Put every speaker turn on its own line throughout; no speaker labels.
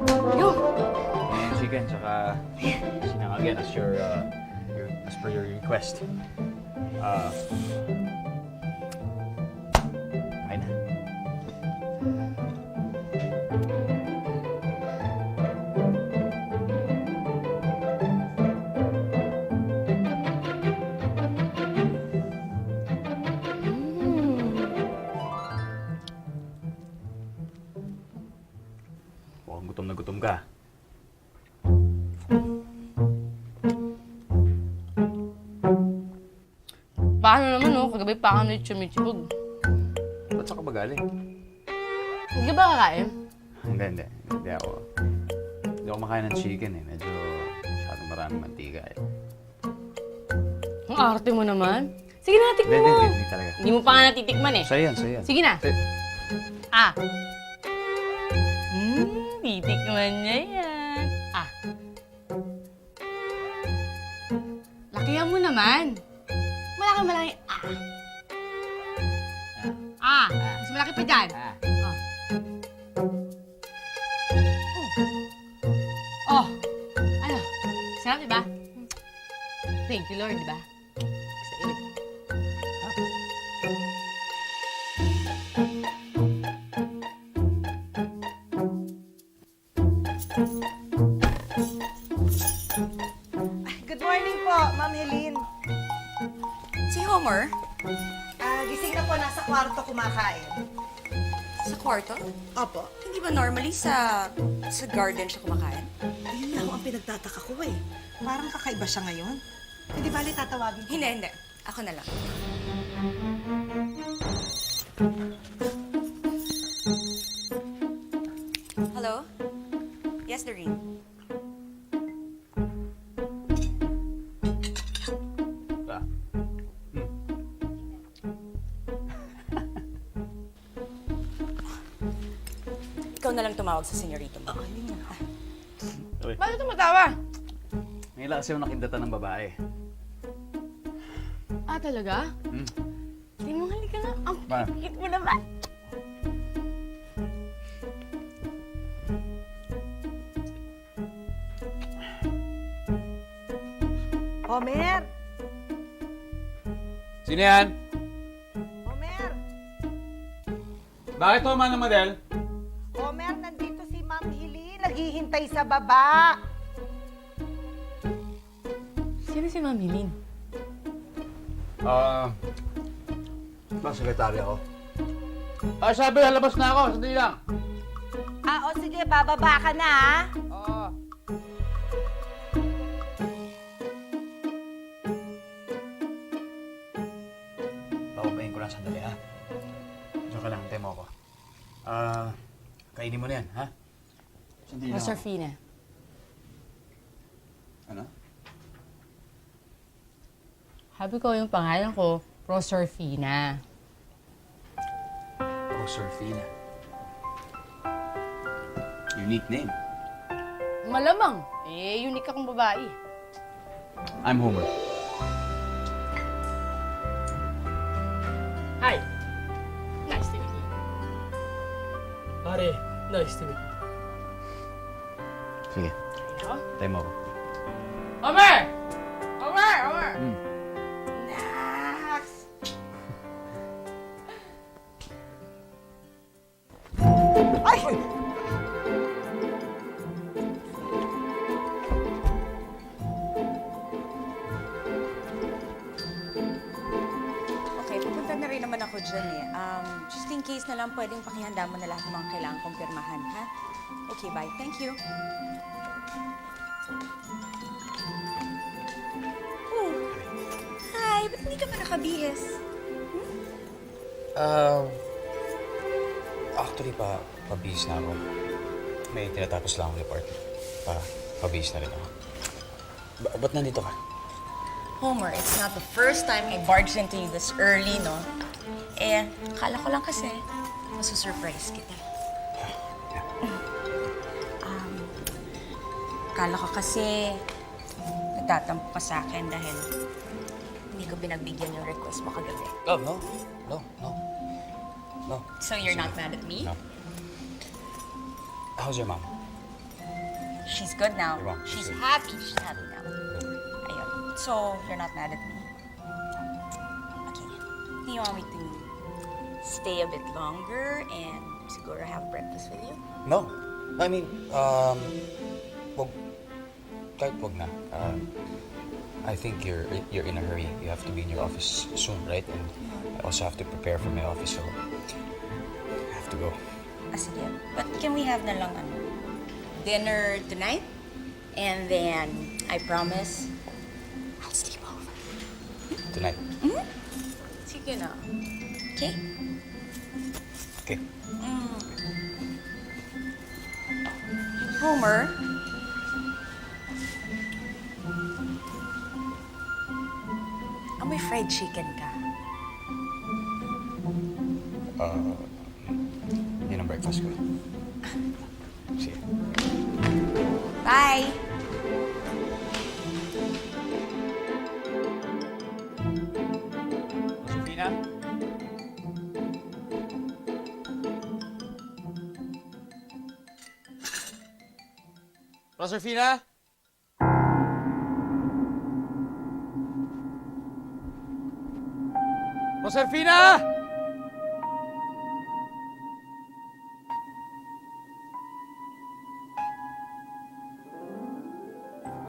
Yo!
And chicken, tsaka sinang again as as per your request. Kain na. Mukhang gutom na gutom ka.
Paano naman, no? Kagabi pa ako na chumichibog.
Ba't saan ka ba galing?
Hindi ka ba kakain?
Hindi. Hindi ako makain ng chicken eh. Medyo masyadong maraming mantika eh.
Ang arte mo naman. Sige na, tikman mo.
Hindi talaga.
Hindi mo pa nga natitikman eh.
Sa'yo yan.
Sige na.
Eh,
Ah. Titikman niya yan. Ah. Lakihan mo naman. Malaki. Ah. Ah. Mas malaki pa dyan. Ah. Oh. Ano? Sarap, diba? Thank you, Lord, diba? Sa init.
Good morning po, Ma'am Helene.
Si Homer?
Gising na po, nasa kwarto kumakain.
Sa kwarto?
Opo.
Hindi ba normally sa garden siya kumakain?
Ayun na ho ang pinagtataka ko eh. Parang kakaiba siya ngayon. Hindi bali tatawagin ko.
Hindi. Ako na lang. Hello? Yes, Doreen.
ah.
Ikaw na lang tumawag sa senyorito mo.
Ayun na.
Uy,
Bakit tumatawa?
ngayon lang kasi ako nakindatan ng babae.
Ah, talaga?
Hmm.
Hindi mo halika nga. Ang
Ba?
cute mo naman.
Homer!
Sino yan?
Homer!
Bakit ho, Manang Madel?
Homer, nandito si Ma'am Helene. Naghihintay sa baba.
Sino si Ma'am Helene?
Sekretary ako. Sabi, lalabas na ako. Sandali lang.
O sige, bababa ka na ha.
Oo.
Papabayin ko lang sandali, ha? Diyan ka lang, antay mo ako. Kainin mo na yan, ha? Sandali lang ako.
Proserpina.
Ano?
Sabi ko yung pangalan ko, Proserpina.
Proserpina. Unique name.
Malamang. Unique akong babae.
I'm Homer.
Hi!
Nice to meet you.
Pare, nice to meet you.
Sige,
Ano?
antay mo ako.
Homer! Homer!
Hmm.
Nax!
Ay!
Okay, pupunta na rin naman ako dyan eh. Just in case na lang, pwedeng pakihanda mo na lahat ng mga kailangan kong pirmahan, ha? Okay, bye. Thank you. Oh, hi! Ba't hindi ka pa nakabihis?
Actually, pabihis na ako. May tinatapos lang akong report. Pabihis na rin ako. Ba't nandito ka?
Homer, it's not the first time I barged into you this early, no? Akala ko lang kasi, masusurprise kita. Akala ko kasi, nagtatampo ka sa akin dahil hindi ko binagbigyan yung request mo kagabi.
Oh, no. No.
So you're not mad at me?
No. How's your mom?
she's good now.
Diba?
She's
Good.
happy. She's happy now. Ayun. So, you're not mad at me? Okay. Do you want me to stay a bit longer and siguro have breakfast with you?
No. I mean, wag, kahit wag na. I think you're in a hurry. You have to be in your office soon, right? And I also have to prepare for my office, so I have to go.
Sige. But can we have na lang dinner tonight? And then, I promise, I'll sleep over.
Tonight.
Sige na. Okay?
Okay.
Homer, amoy fried chicken ka.
Yun ang breakfast ko. Sige.
Bye!
Josefina? Josefina?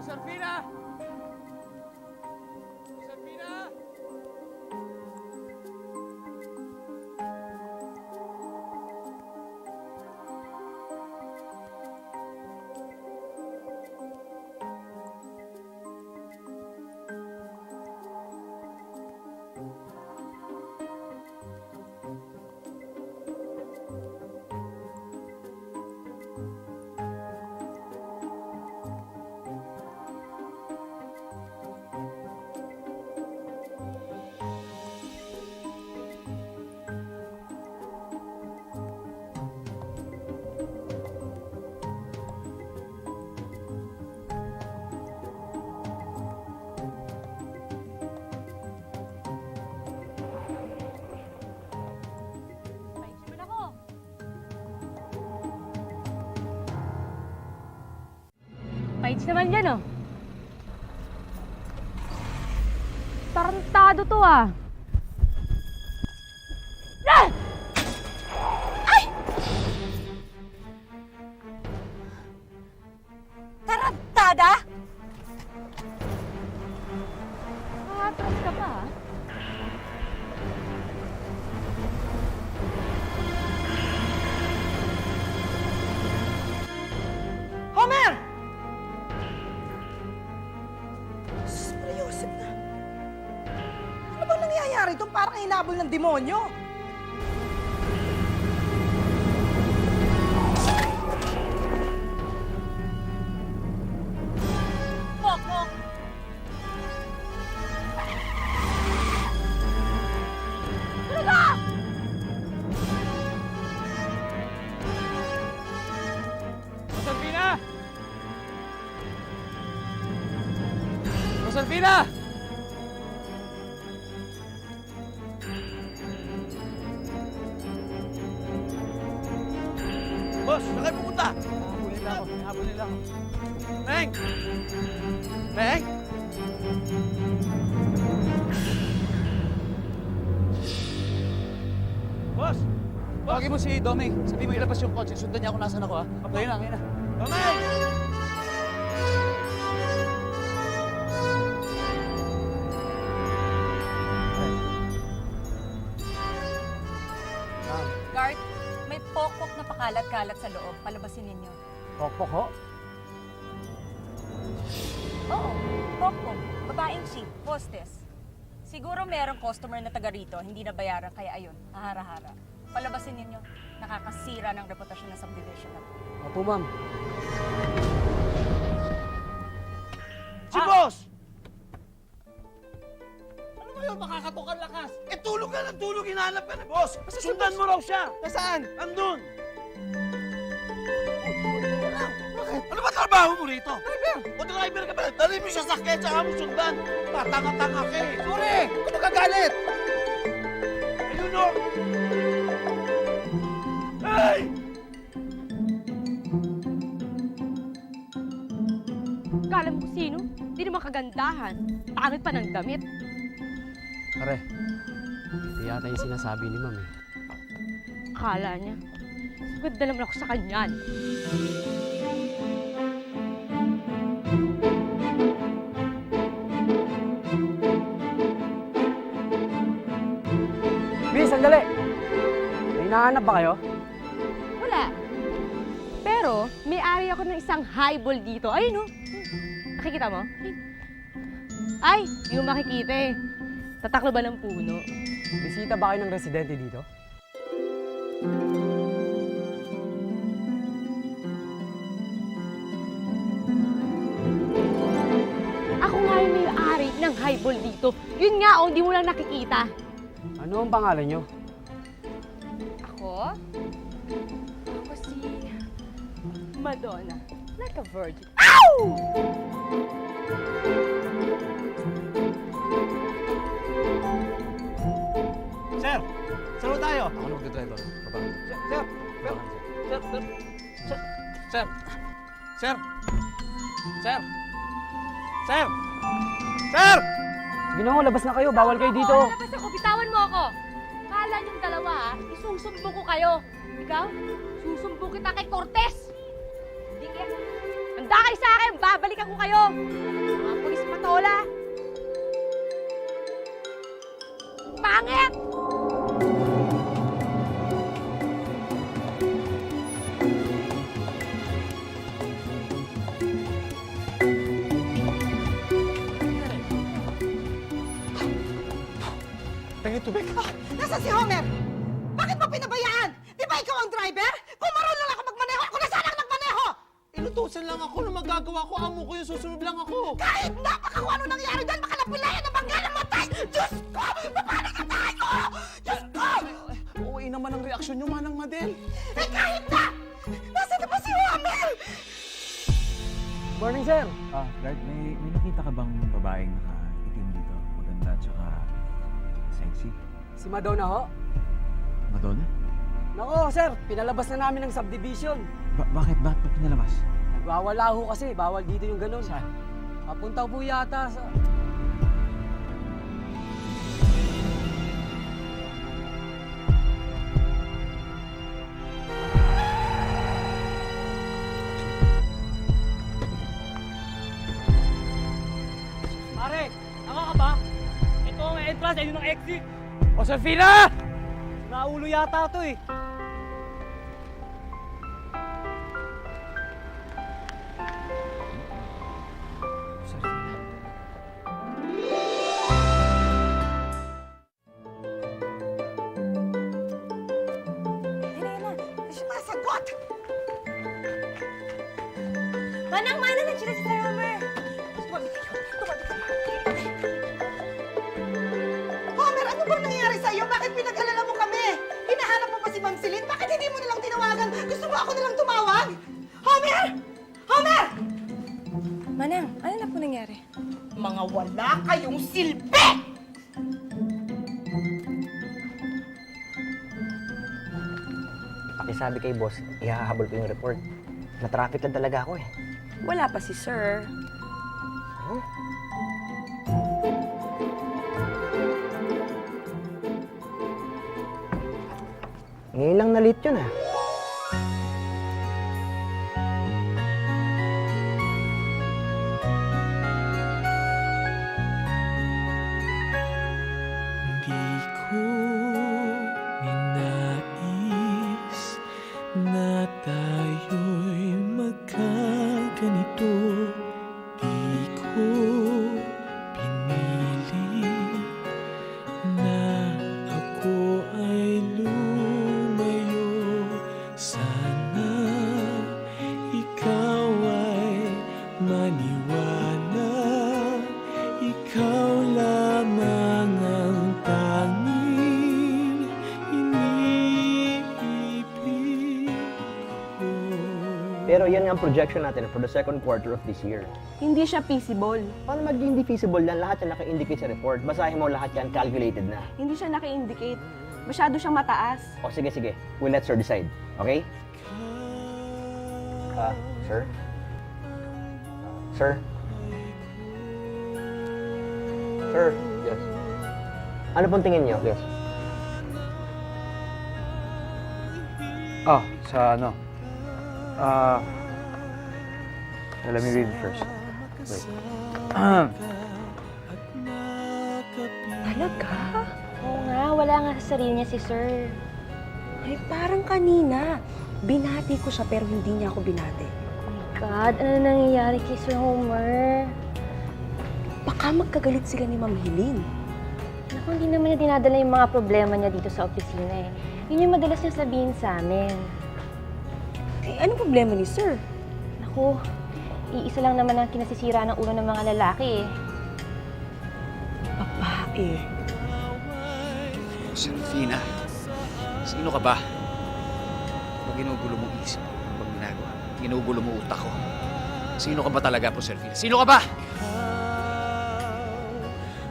Josefina! Josefina! Josefina!
Paits naman dyan, oh. Tarantado to, ah. Ah!
Tarantada?
Nakatras ka pa, ah.
Homer! Seryoso na. Ano bang nangyayari ito? Parang hinabol ng demonyo.
Pokpok!
Josefina! Josefina! Boss, saan kayo pupunta? Habulin nila ako. Meng! Meng! Boss! Tawagin mo si Doming. Sabi mo ilabas yung kotse. Sundan niya ako nasan ako, ha? Ngayon na, ngayon na. Doming!
Guard, may pokpok na pakalat-kalat sa loob. Palabasin ninyo.
Pokpok ho?
Oo, pokpok. Babaeng chief, hostess. Siguro merong customer na taga rito, hindi na bayaran, kaya ayun, hahara-hara. Palabasin ninyo. Nakakasira ng reputasyon ng subdivision na to.
Opo, ma'am.
Si boss! Ano ba yun? Makakatok ang lakas. Eh, tulog ka ng tulog. Hinahanap ka na, boss. Sundan mo raw siya. Nasaan? Andun. Bakit? Ano ba trabaho mo rito? Driver. O driver ka ba? Dali mo siya sa sakyan, saka mo sundan. Tatanga-tanga ka eh. Sorry! Huwag ka magagalit. Ayun o. Hey!
Kala mo kung sino? Hindi naman kagandahan. Pangit pa ng damit.
Pare, ito yata yung sinasabi ni Ma'am eh.
Akala niya. Good na naman ako sa kanyan.
Miss, sandali! May hinahanap ba kayo?
Wala. Pero, may-ari ako ng isang highball dito. Ayun, oh. Nakikita mo? Ay, hindi mo makikita eh. Tataklo ba ng puno?
Bisita ba kayo ng residente dito?
Ako nga yung may-ari ng highball dito. Yun nga, oh, hindi mo lang nakikita.
Ano ang pangalan nyo?
Ako? Ako si Madonna. Like a virgin.
Sir! Saan tayo?
Ako na magdadrive ako. Baba.
Sir! Sir! Sir! Sir! Sir! Sir!
Sige na ho, labas na kayo. Bawal kayo dito.
Labas ako, bitawan mo ako. Kala niyong dalawa, isusumbong ko kayo. Ikaw, susumbong kita kay Cortez. Hindi kaya. Handa kayo sa akin, babalikan ko kayo. Mga pulis patola. Pangit!
Tingin tubig.
Nasaan si Homer? Bakit mo pinabayaan? Di ba ikaw ang driver? Kung marunong lang ako magmaneho, ako na sana ang nagmaneho!
Inutusan lang ako na magagawa ko. Amo ko yung susunod lang ako.
Kahit na, baka kung ano nangyari dyan, baka napilayan na bangga ng matay! Diyos ko! Paano ka tayo? Diyos ko!
Uuwi naman ang reaksyon nyo, Manang Madel.
Eh kahit na! Nasaan na ba si Homer?
Morning, sir.
Guard, may nakita ka bang babaeng nakaitim dito? Maganda tsaka sexy.
Si Madonna ho.
Madonna?
Nako, sir. Pinalabas na namin ng subdivision.
Bakit? Ba't pa pinalabas?
Nagwawala ho kasi. Bawal dito yung ganun.
Saan?
Papunta po yata sa...
Pare, naka ka ba? Ito ang entrance, ayun ang exit. O, Serfina! Naulo yata to eh.
Hindi na, hindi sumasagot!
Manang-mana na sila si Sir Homer.
Homer, ano bang nangyari sa'yo? Bakit pinag-alala mo kami? Hinahanap mo pa si Ma'am Celine? Bakit hindi mo nalang tinawagan? Gusto mo ako nalang tumawag? Homer! Homer!
Manang, ano na po nangyari?
Mga wala kayong silbi!
Pakisabi kay boss, ihahabol ko yung report. Na-traffic lang talaga ako eh.
Wala pa si Sir.
Ngayon lang na-late yun ah.
Di ko ninais na tayo'y magkaganito. Di ko pinilit na ako ay lumayo. Sana ikaw ay maniwala. Ikaw lamang ang tanging iniibig ko.
Pero yan nga ang projection natin for the second quarter of this year.
Hindi siya feasible.
Paano maging hindi feasible yan? Lahat yan naka-indicate sa report. Basahin mo lahat yan, calculated na.
Hindi siya naka-indicate. Masyado siyang mataas.
O sige, sige. We'll let sir decide. Okay? Sir? Sir? Sir, yes. Ano pong tingin niyo? Yes.
Oh, sa ano? Let me read it first. Wait.
Talaga?
Oo nga, wala nga sa sarili niya si Sir.
Ay, parang kanina. Binati ko siya pero hindi niya ako binati.
Oh my God, ano na nangyayari kay Sir Homer?
Baka magkagalit sila ni Ma'am Helene.
Naku, hindi naman niya dinadala yung mga problema niya dito sa opisina eh. Yun yung madalas niya sabihin sa amin.
Eh, anong problema ni Sir?
Naku, iisa lang naman ang kinasisira ng ulo ng mga lalaki eh.
Babae.
Serafina, sino ka ba? Pag ginugulo mong isip ko, ano bang ginagawa? Ginugulo mo utak ko. Sino ka ba talaga po, Serafina? Sino ka ba?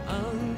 ang